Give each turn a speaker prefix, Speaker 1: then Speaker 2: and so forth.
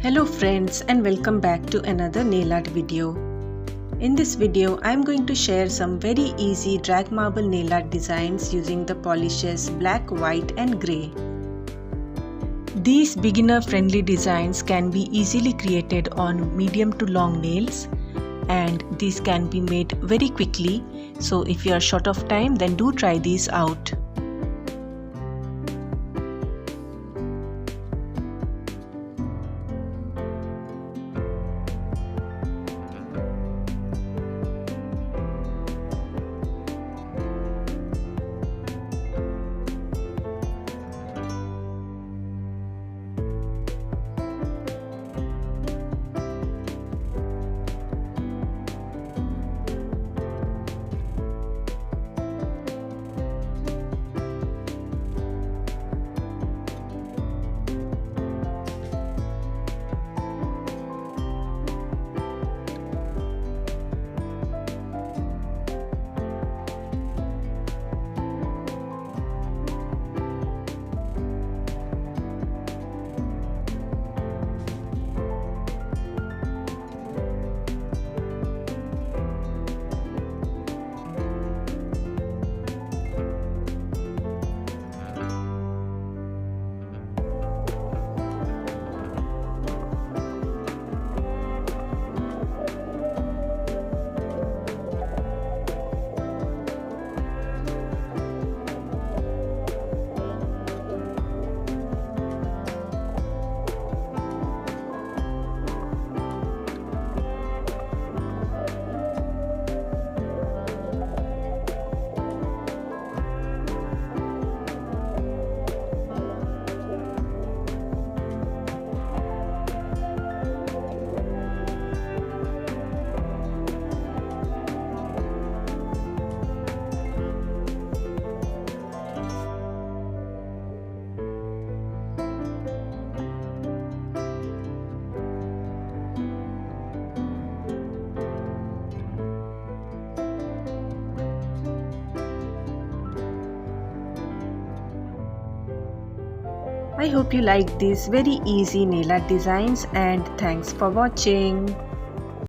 Speaker 1: Hello friends and welcome back to another nail art video. In this video I am going to share some very easy drag marble nail art designs using the polishes black, white and grey. These beginner friendly designs can be easily created on medium to long nails and these can be made very quickly, so if you are short of time then do try these out. I hope you like these very easy nail art designs and thanks for watching.